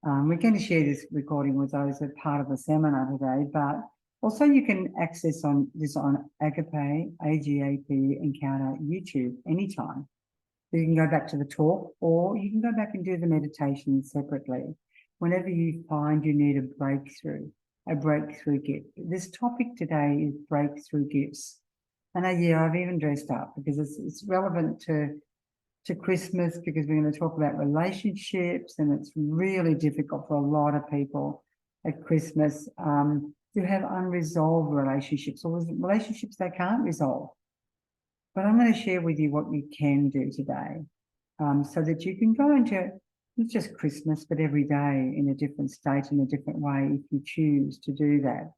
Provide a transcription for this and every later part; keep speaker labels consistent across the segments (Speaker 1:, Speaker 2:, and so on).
Speaker 1: We're going to share this recording with those that are part of the seminar today, but also you can access this on Agape, AGAP Encounter YouTube anytime. So you can go back to the talk, or you can go back and do the meditation separately. Whenever you find you need a breakthrough gift. This topic today is breakthrough gifts. And I've even dressed up because it's relevant to Christmas, because we're going to talk about relationships, and it's really difficult for a lot of people at Christmas to have unresolved relationships, or relationships they can't resolve. But I'm going to share with you what you can do today so that you can go into not just Christmas, but every day in a different state, in a different way, if you choose to do that.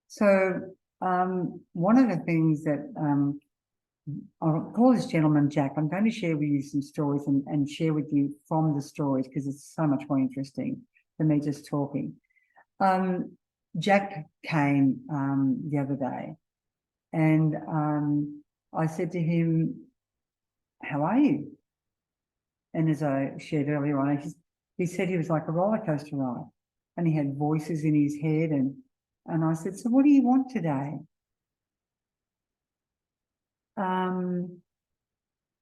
Speaker 1: So one of the things that I'll call this gentleman Jack. I'm going to share with you some stories and share with you from the stories, because it's so much more interesting than me just talking. Jack came the other day, and I said to him, "How are you?" And as I shared earlier on, he said he was like a roller coaster ride, and he had voices in his head. And I said, "So what do you want today?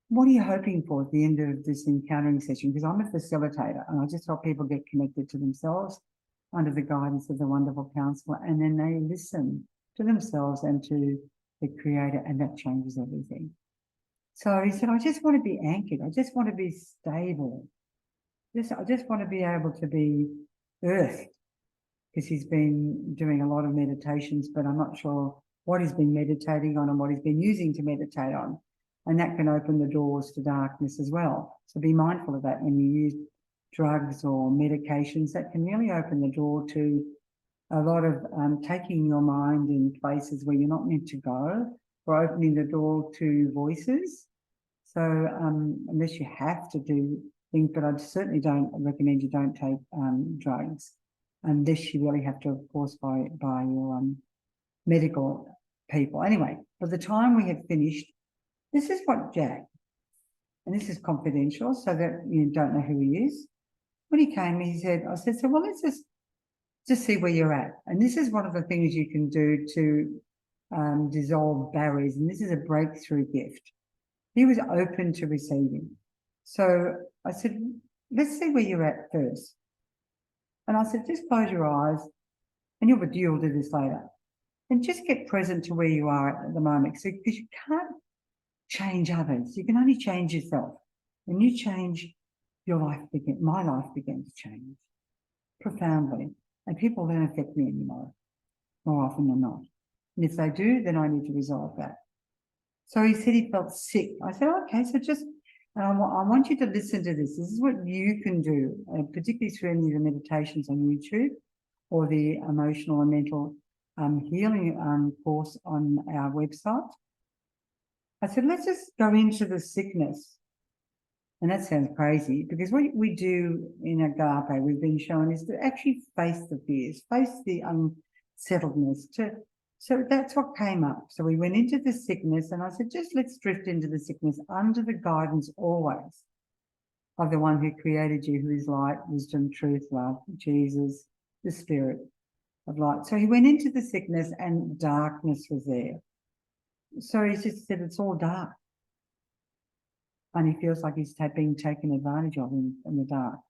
Speaker 1: What are you hoping for at the end of this encountering session?" Because I'm a facilitator, and I just help people get connected to themselves under the guidance of the wonderful counselor, and then they listen to themselves and to the Creator, and that changes everything. So he said, "I just want to be anchored. I just want to be stable. I just want to be able to be earthed," because he's been doing a lot of meditations, but I'm not sure what he's been meditating on and what he's been using to meditate on. And that can open the doors to darkness as well. So be mindful of that when you use drugs or medications. That can really open the door to a lot of taking your mind in places where you're not meant to go, or opening the door to voices. So unless you have to do things, but I certainly don't recommend you don't take drugs, unless you really have to, of course, by your medical people. Anyway, by the time we had finished, this is what Jack, and this is confidential so that you don't know who he is. When he came, I said, "So well, let's just see where you're at." And this is one of the things you can do to dissolve barriers. And this is a breakthrough gift. He was open to receiving. So I said, "Let's see where you're at first." And I said, "Just close your eyes, and you'll do this later. And just get present to where you are at the moment." Because you can't change others. You can only change yourself. When you change, my life began to change profoundly. And people don't affect me anymore, more often than not. And if they do, then I need to resolve that. So he said he felt sick. I said, "Okay, so just, I want you to listen to this. This is what you can do, particularly through any of the meditations on YouTube or the emotional and mental healing course on our website." I said, "Let's just go into the sickness." And that sounds crazy, because what we do in Agape, we've been shown, is to actually face the fears, face the unsettledness. So that's what came up. So we went into the sickness, and I said, just let's drift into the sickness under the guidance always of the one who created you, who is light, wisdom, truth, love, Jesus, the Spirit of light. So he went into the sickness, and darkness was there. So he just said, it's all dark. And he feels like he's being taken advantage of in the dark.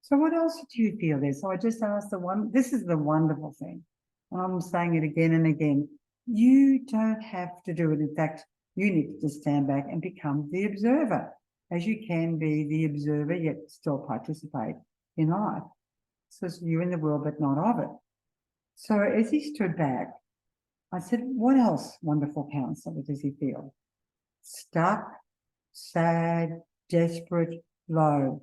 Speaker 1: So what else do you feel there? So I just asked this is the wonderful thing. And I'm saying it again and again. You don't have to do it. In fact, you need to stand back and become the observer, as you can be the observer, yet still participate in life. So you're in the world, but not of it. So as he stood back, I said, what else, wonderful counselor, does he feel? Stuck, sad, desperate, low.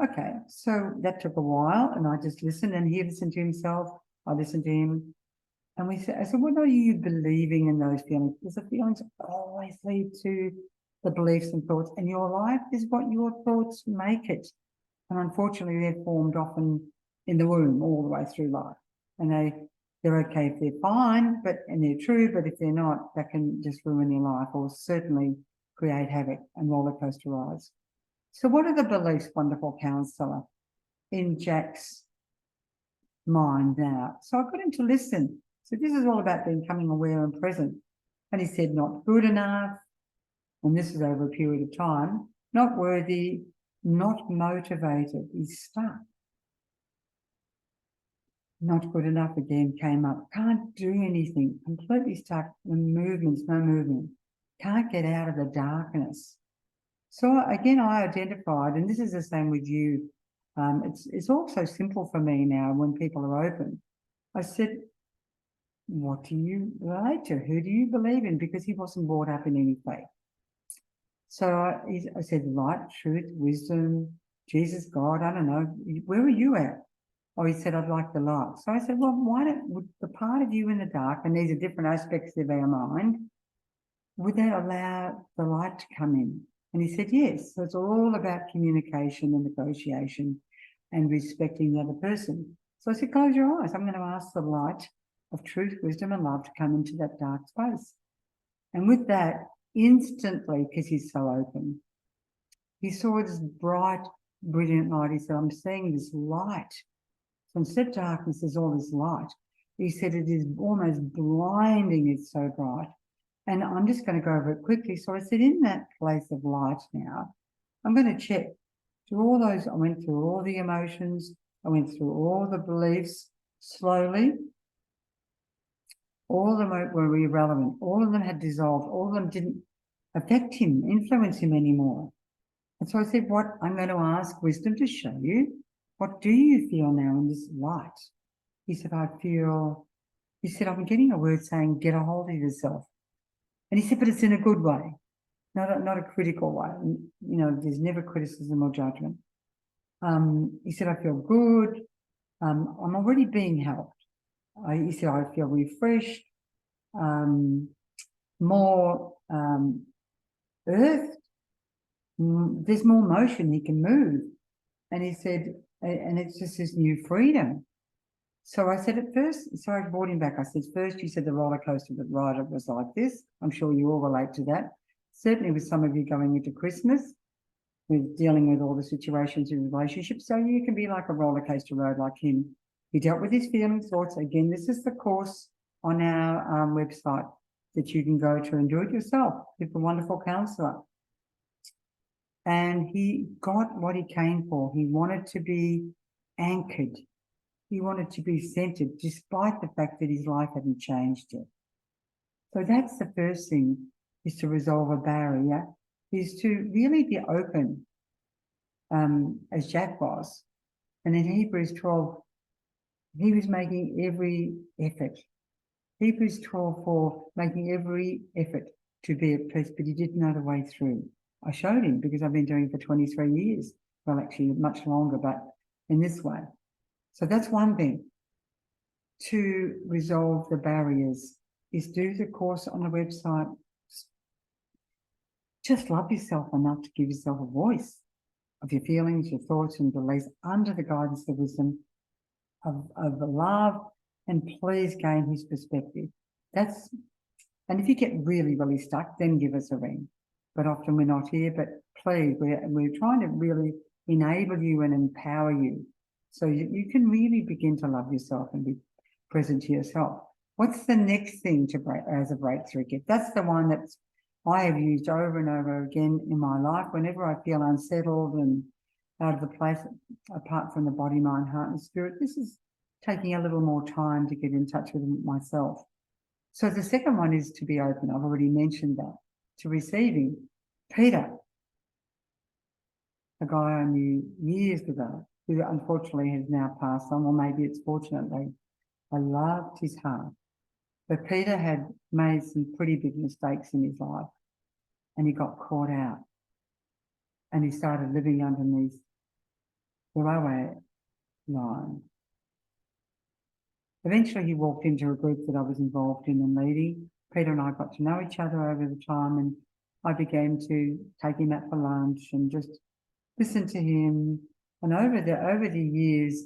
Speaker 1: Okay, so that took a while, and I just listened, and he listened to himself. I listened to him, and I said, what are you believing in those feelings? Because the feelings always lead to the beliefs and thoughts, and your life is what your thoughts make it. And unfortunately, they're formed often in the womb all the way through life, and they're okay if they're fine, and they're true, but if they're not, that can just ruin your life, or certainly create havoc and roller coaster rides. So what are the beliefs, wonderful counsellor? in Jack's mind now. So I got him to listen. So this is all about becoming aware and present. And he said, not good enough. And this is over a period of time. Not worthy, not motivated. He's stuck. Not good enough again came up. Can't do anything. Completely stuck. No movements, no movement. Can't get out of the darkness. So again, I identified, and this is the same with you. It's also simple for me now when people are open. I said, what do you relate to? Who do you believe in? Because he wasn't brought up in any faith. So I said, light, truth, wisdom, Jesus, God, I don't know. Where are you at? Oh, he said, I'd like the light. So I said, well, would the part of you in the dark, and these are different aspects of our mind, would that allow the light to come in? And he said, yes. So it's all about communication and negotiation and respecting the other person. So I said, close your eyes. I'm going to ask the light of truth, wisdom, and love to come into that dark space. And with that, instantly, because he's so open, he saw this bright, brilliant light. He said, I'm seeing this light. So instead of darkness, there's all this light. He said, it is almost blinding, it's so bright. And I'm just going to go over it quickly. So I said, in that place of light now, I'm going to check through all those. I went through all the emotions. I went through all the beliefs slowly. All of them were irrelevant. All of them had dissolved. All of them didn't affect him, influence him anymore. And so I said, what I'm going to ask wisdom to show you, what do you feel now in this light? He said, he said, I'm getting a word saying, get a hold of yourself. And he said, but it's in a good way, not a critical way. And, you know, there's never criticism or judgment. He said, I feel good. I'm already being helped. He said, I feel refreshed, more earthed. There's more motion, he can move. And he said, and it's just this new freedom. So I said at first, so I brought him back. I said, first you said the roller coaster ride was like this. I'm sure you all relate to that. Certainly with some of you going into Christmas, with dealing with all the situations in relationships. So you can be like a roller coaster ride like him. He dealt with his feelings, thoughts. Again, this is the course on our website that you can go to and do it yourself with a wonderful counsellor. And he got what he came for. He wanted to be anchored. He wanted to be centered, despite the fact that his life hadn't changed yet. So that's the first thing, is to resolve a barrier, is to really be open, as Jack was. And in Hebrews 12, he was making every effort. Hebrews 12:4, making every effort to be at peace, but he didn't know the way through. I showed him because I've been doing it for 23 years. Well, actually much longer, but in this way. So that's one thing. To resolve the barriers is do the course on the website. Just love yourself enough to give yourself a voice of your feelings, your thoughts and beliefs under the guidance of wisdom of the love, and please gain his perspective. And if you get really, really stuck, then give us a ring. But often we're not here, but please, we're trying to really enable you and empower you so you can really begin to love yourself and be present to yourself. What's the next thing to as a breakthrough gift? That's the one that I have used over and over again in my life. Whenever I feel unsettled and out of the place, apart from the body, mind, heart, and spirit, this is taking a little more time to get in touch with myself. So the second one is to be open. I've already mentioned that. To receiving. Peter, a guy I knew years ago, who unfortunately has now passed on, or maybe it's fortunately, I loved his heart. But Peter had made some pretty big mistakes in his life, and he got caught out. And he started living underneath the railway line. Eventually he walked into a group that I was involved in and leading. Peter and I got to know each other over the time, and I began to take him out for lunch and just listen to him. And over the years,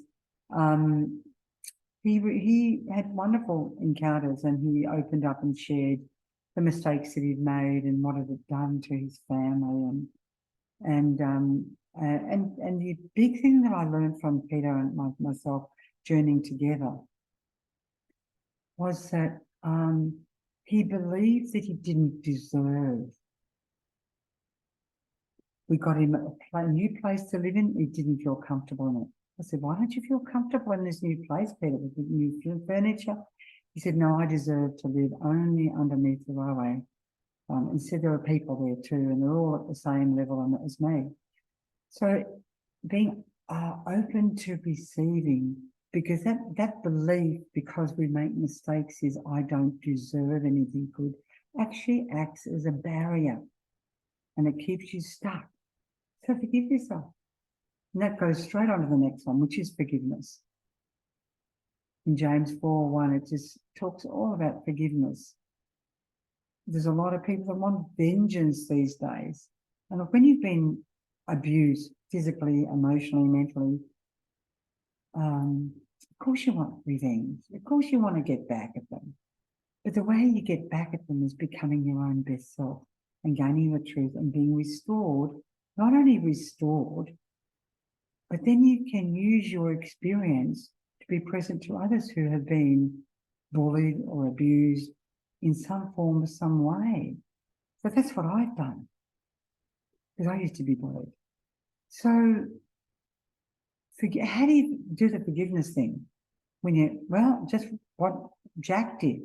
Speaker 1: he had wonderful encounters, and he opened up and shared the mistakes that he'd made and what it had done to his family. And And the big thing that I learned from Peter and myself journeying together was that he believed that he didn't deserve. We got him a new place to live in. He didn't feel comfortable in it. I said, why don't you feel comfortable in this new place, Peter, with the new furniture? He said, no, I deserve to live only underneath the railway. And said there are people there too, and they're all at the same level as me. So being open to receiving, because that belief, because we make mistakes, is I don't deserve anything good, actually acts as a barrier, and it keeps you stuck. So forgive yourself. And that goes straight on to the next one, which is forgiveness. In James 4:1, it just talks all about forgiveness. There's a lot of people that want vengeance these days. And look, when you've been abused physically, emotionally, mentally, of course you want revenge. Of course you want to get back at them. But the way you get back at them is becoming your own best self and gaining the truth and being restored, not only restored, but then you can use your experience to be present to others who have been bullied or abused in some form or some way. So that's what I've done, because I used to be bullied. So how do you do the forgiveness thing? Just what Jack did.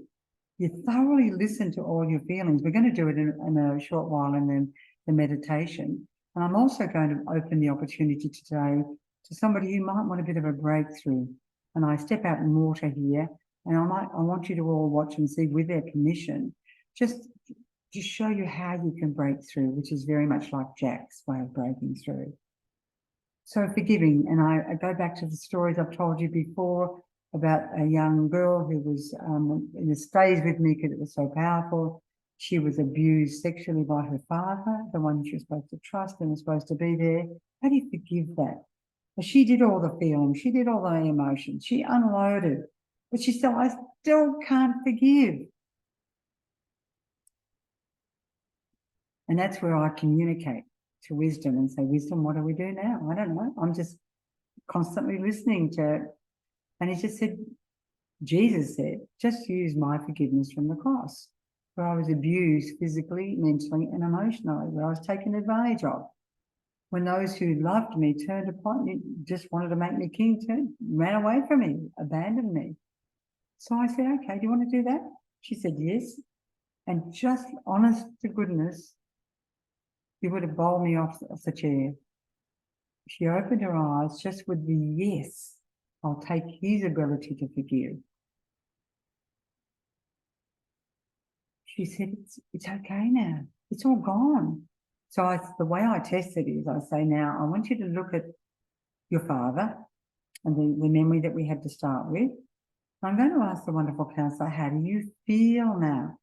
Speaker 1: You thoroughly listen to all your feelings. We're going to do it in a short while, and then the meditation. And I'm also going to open the opportunity today to somebody who might want a bit of a breakthrough. And I step out in water here, and I want you to all watch and see, with their permission, just to show you how you can break through, which is very much like Jack's way of breaking through. So forgiving, and I go back to the stories I've told you before about a young girl who was, and it stays with me because it was so powerful. She was abused sexually by her father, the one she was supposed to trust and was supposed to be there. How do you forgive that? But she did all the feelings, she did all the emotions, she unloaded, but I still can't forgive. And that's where I communicate to wisdom and say, wisdom, what do we do now? I don't know. I'm just constantly listening to it. And he just said, Jesus said, just use my forgiveness from the cross, where I was abused physically, mentally, and emotionally, where I was taken advantage of. When those who loved me turned upon me, just wanted to make me king, ran away from me, abandoned me. So I said, okay, do you want to do that? She said, yes. And just honest to goodness, he would have bowled me off the chair. She opened her eyes just with the yes, I'll take his ability to forgive. She said, it's okay now. It's all gone. So the way I test it is I say, now I want you to look at your father and the memory that we had to start with. I'm going to ask the wonderful counsellor, how do you feel now?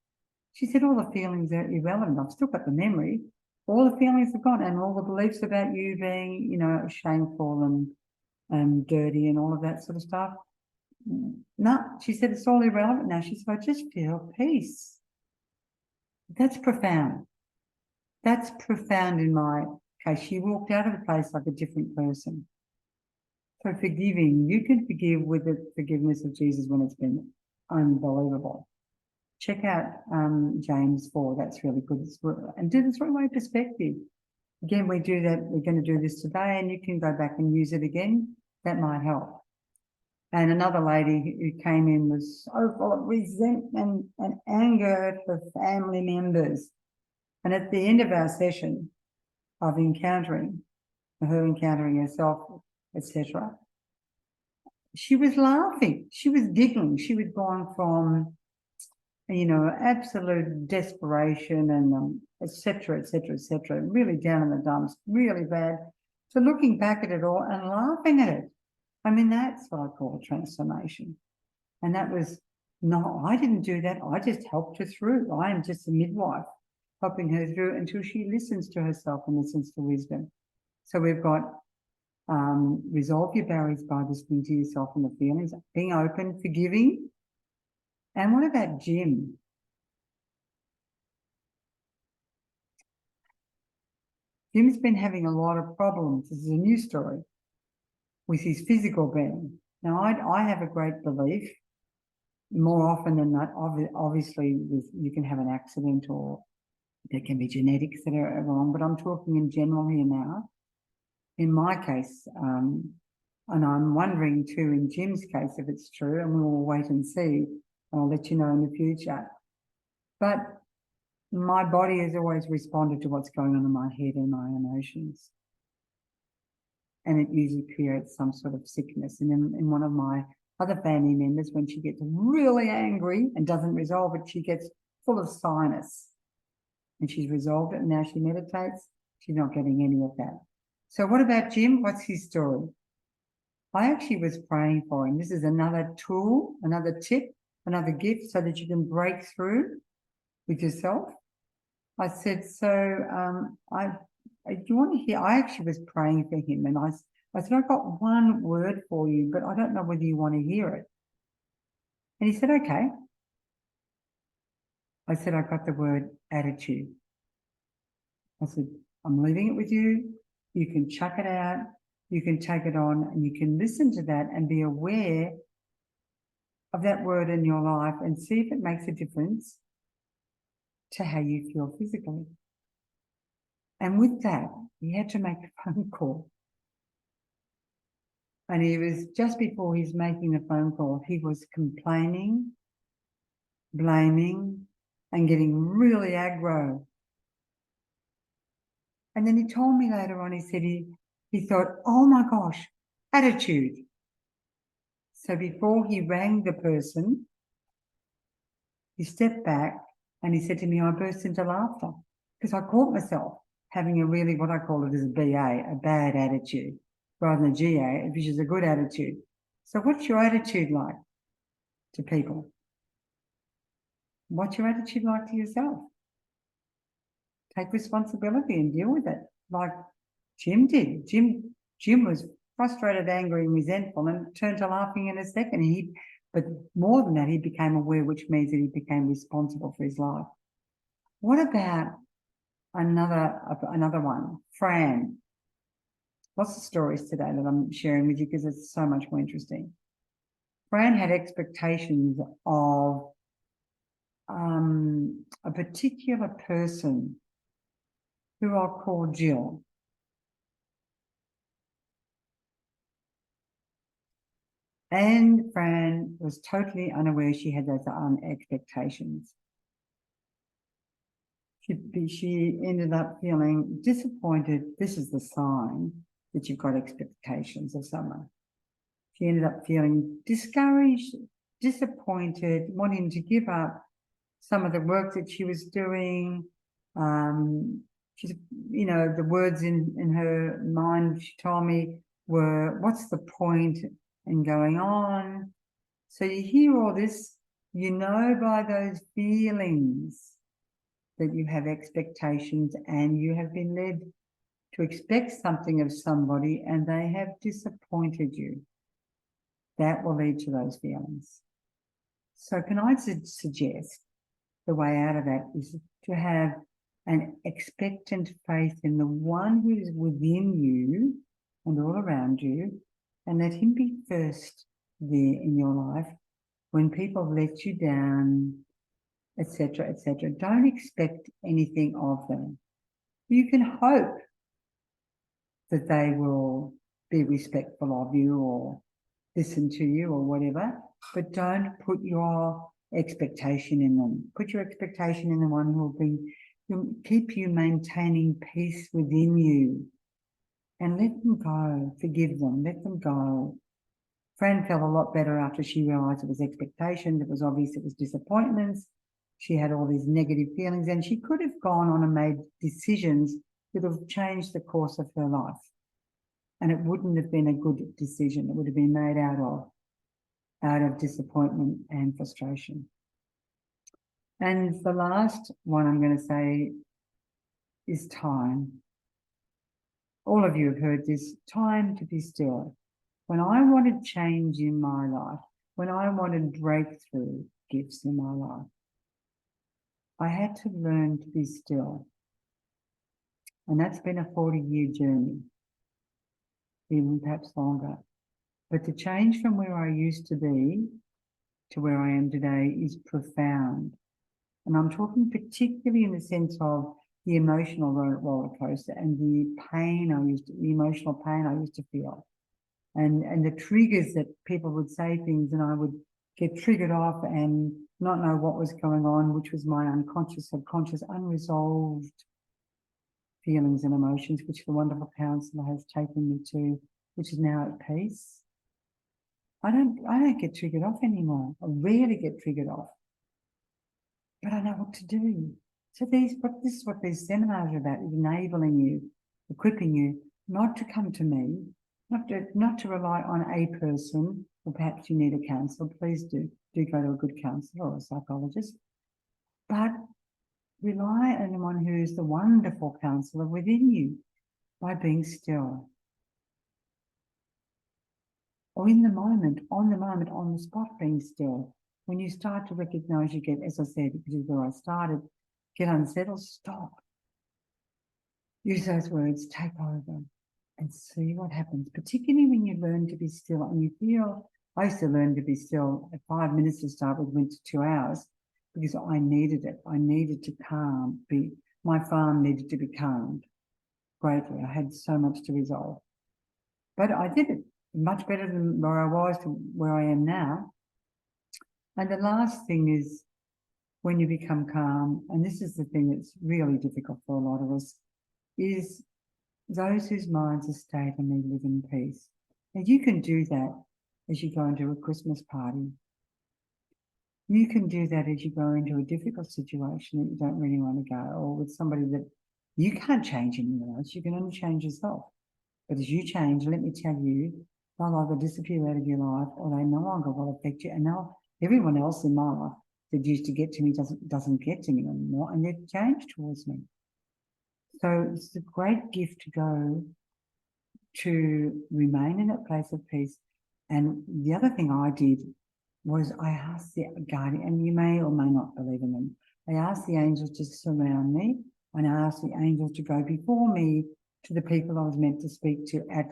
Speaker 1: She said, all the feelings are irrelevant. I've still got the memory. All the feelings are gone, and all the beliefs about you being, shameful and dirty and all of that sort of stuff. No, she said, it's all irrelevant now. She said, I just feel peace. That's profound. That's profound in my case. She walked out of the place like a different person. So forgiving, you can forgive with the forgiveness of Jesus when it's been unbelievable. Check out James 4, that's really good. And do the three-way perspective. Again, we do that, we're going to do this today, and you can go back and use it again. That might help. And another lady who came in was so full of resentment and anger at her family members. And at the end of our session of her encountering herself, etc., she was laughing, she was giggling, she was gone from, absolute desperation and etc., really down in the dumps, really bad, to looking back at it all and laughing at it. I mean, that's what I call transformation. And that was no, I didn't do that. I just helped her through. I am just a midwife, helping her through until she listens to herself and listens to wisdom. So we've got resolve your barriers by listening to yourself and the feelings, being open, forgiving. And what about Jim? Jim's been having a lot of problems. This is a new story with his physical being. Now, I have a great belief, more often than not, obviously, you can have an accident or there can be genetics that are wrong, but I'm talking in general here now. In my case, and I'm wondering too in Jim's case if it's true, and we'll wait and see. I'll let you know in the future. But my body has always responded to what's going on in my head and my emotions. And it usually creates some sort of sickness. And in one of my other family members, when she gets really angry and doesn't resolve it, she gets full of sinus. And she's resolved it, and now she meditates. She's not getting any of that. So what about Jim? What's his story? I actually was praying for him. This is another tool, another tip, another gift so that you can break through with yourself. I said, so do you want to hear? I actually was praying for him, and I said, I've got one word for you, but I don't know whether you want to hear it. And he said, okay. I said, I got the word attitude. I said, I'm leaving it with you. You can chuck it out. You can take it on, and you can listen to that and be aware of that word in your life and see if it makes a difference to how you feel physically. And with that, he had to make a phone call. And he was, just before he's making the phone call, he was complaining, blaming, and getting really aggro. And then he told me later on, he said he thought, oh my gosh, attitude. So before he rang the person, he stepped back and he said to me, I burst into laughter because I caught myself having a really, what I call it as a BA, a bad attitude, rather than a GA, which is a good attitude. So what's your attitude like to people? What's your attitude like to yourself? Take responsibility and deal with it, like Jim did. Jim was frustrated, angry, and resentful, and turned to laughing in a second. But more than that, he became aware, which means that he became responsible for his life. What about another one? Fran. Lots of stories today that I'm sharing with you because it's so much more interesting. Fran had expectations of a particular person who I'll call Jill. And Fran was totally unaware she had those expectations. She ended up feeling disappointed. This is the sign that you've got expectations of someone. She ended up feeling discouraged, disappointed, wanting to give up some of the work that she was doing. She's, the words in her mind, she told me, were, what's the point in going on? So you hear all this, by those feelings that you have expectations and you have been led to expect something of somebody and they have disappointed you. That will lead to those feelings. So can I suggest the way out of that is to have an expectant faith in the one who is within you and all around you, and let him be first there in your life when people let you down, etc., etc. Don't expect anything of them. You can hope that they will be respectful of you or listen to you or whatever, but don't put your expectation in them. Put your expectation in the one who will keep you maintaining peace within you, and let them go. Forgive them. Let them go. Fran felt a lot better after she realised it was expectations. It was obvious it was disappointments. She had all these negative feelings, and she could have gone on and made decisions that would have changed the course of her life. And it wouldn't have been a good decision. It would have been made out of disappointment and frustration. And the last one I'm going to say is time. All of you have heard this, time to be still. When I wanted change in my life, when I wanted breakthrough gifts in my life, I had to learn to be still. And that's been a 40-year journey, even perhaps longer. But the change from where I used to be to where I am today is profound. And I'm talking particularly in the sense of the emotional roller coaster and the emotional pain I used to feel. And the triggers that people would say things and I would get triggered off and not know what was going on, which was my unconscious, subconscious, unresolved feelings and emotions, which the wonderful counsellor has taken me to, which is now at peace. I don't get triggered off anymore. I rarely get triggered off. But I know what to do. So this is what these seminars are about, is enabling you, equipping you, not to come to me, not to rely on a person, or perhaps you need a counsellor. Please do go to a good counsellor or a psychologist. But rely on one who is the wonderful counsellor within you by being still. Or in the moment, on the spot, being still. When you start to recognise you get, as I said, which is where I started, get unsettled, stop. Use those words, take over, and see what happens, particularly when you learn to be still and you feel, I used to learn to be still at 5 minutes to start with, went to 2 hours because I needed it. I needed to my farm needed to be calmed greatly. I had so much to resolve. But I did it much better than where I was to where I am now. And the last thing is when you become calm, and this is the thing that's really difficult for a lot of us, is those whose minds are stayed and they live in peace. And you can do that as you go into a Christmas party. You can do that as you go into a difficult situation that you don't really want to go, or with somebody that you can't change anyone else, you can only change yourself. But as you change, let me tell you, they'll either disappear out of your life or they no longer will affect you. And now everyone else in my life that used to get to me doesn't get to me anymore, and they've changed towards me. So it's a great gift to go to remain in that place of peace. And the other thing I did was I asked the guardian, and you may or may not believe in them, I asked the angels to surround me, and I asked the angels to go before me to the people I was meant to speak to at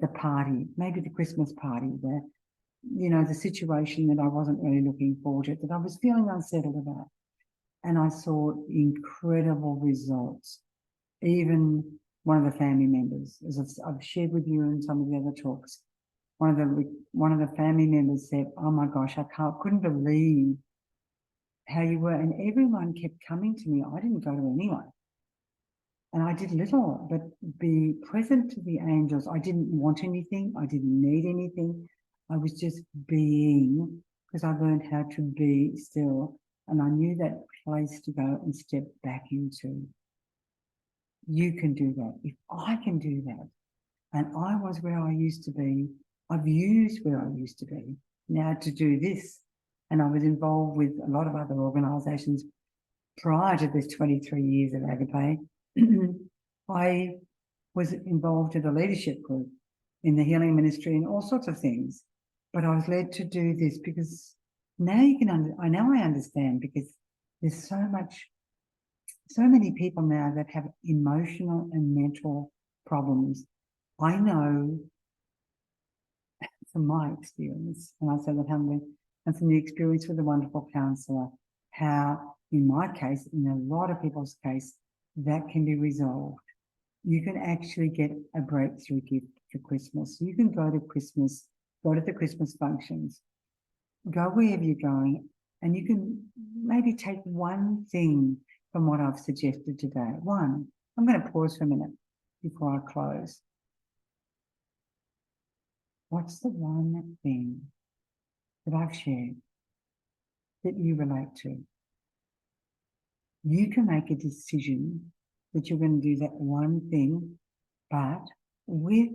Speaker 1: the party, maybe the Christmas party, the situation that I wasn't really looking forward to, that I was feeling unsettled about. And I saw incredible results. Even one of the family members, as I've shared with you in some of the other talks, one of the family members said, "Oh my gosh, I couldn't believe how you were." And everyone kept coming to me. I didn't go to anyone. And I did little but be present to the angels. I didn't want anything. I didn't need anything. I was just being, because I learned how to be still. And I knew that place to go and step back into. You can do that. If I can do that, and I was where I used to be, I've used where I used to be now to do this. And I was involved with a lot of other organisations prior to this 23 years of Agape. I was involved in a leadership group in the healing ministry and all sorts of things. But I was led to do this because now I understand, because there's so many people now that have emotional and mental problems. I know from my experience, and I say that humbly, and from the experience with the wonderful counsellor, how in my case, in a lot of people's case, that can be resolved. You can actually get a breakthrough gift for Christmas. You can go to the Christmas functions, go wherever you're going, and you can maybe take one thing from what I've suggested today. One, I'm going to pause for a minute before I close. What's the one thing that I've shared that you relate to? You can make a decision that you're going to do that one thing, but with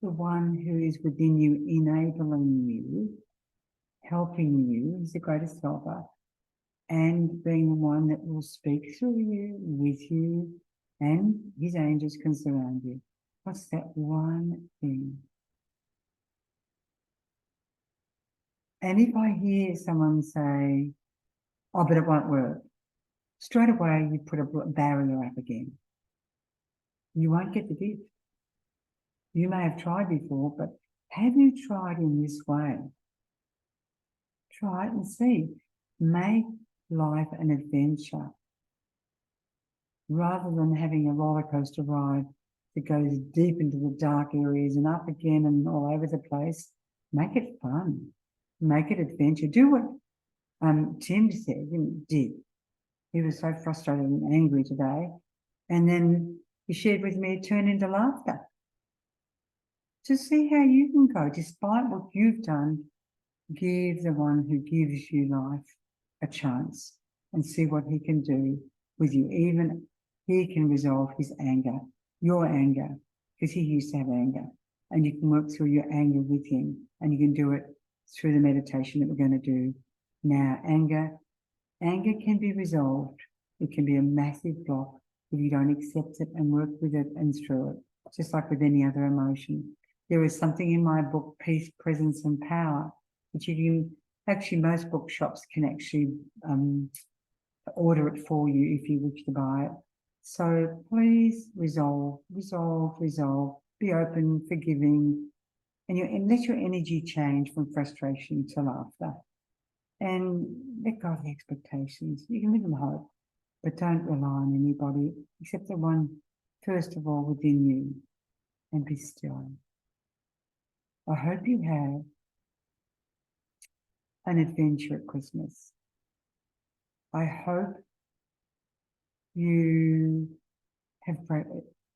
Speaker 1: the one who is within you, enabling you, helping you, he's the greatest helper, and being the one that will speak through you, with you, and his angels can surround you. What's that one thing? And if I hear someone say, "Oh, but it won't work," straight away you put a barrier up again. you won't get the gift. You may have tried before, but have you tried in this way? Try it and see. Make life an adventure rather than having a roller coaster ride that goes deep into the dark areas and up again and all over the place. Make it fun. Make it adventure. Do what Tim said and did. He was so frustrated and angry today. And then he shared with me it turned into laughter. To see how you can go, despite what you've done, give the one who gives you life a chance and see what he can do with you. Even he can resolve his anger, your anger, because he used to have anger. And you can work through your anger with him, and you can do it through the meditation that we're going to do now. Anger can be resolved. It can be a massive block if you don't accept it and work with it and through it, just like with any other emotion. There is something in my book, Peace, Presence and Power, which you can, actually most bookshops can actually order it for you if you wish to buy it. So please resolve, be open, forgiving, and let your energy change from frustration to laughter. And let go of the expectations. You can live in hope, but don't rely on anybody except the one, first of all, within you, and be still. I hope you have an adventure at Christmas. I hope you have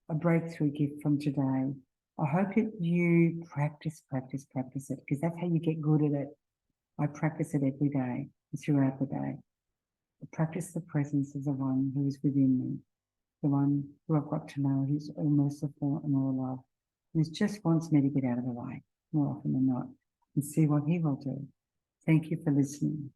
Speaker 1: a breakthrough gift from today. I hope that you practice it, because that's how you get good at it. I practice it every day, throughout the day. I practice the presence of the one who is within me, the one who I've got to know, who's all merciful and all love, and who just wants me to get out of the way more often than not, and see what he will do. Thank you for listening.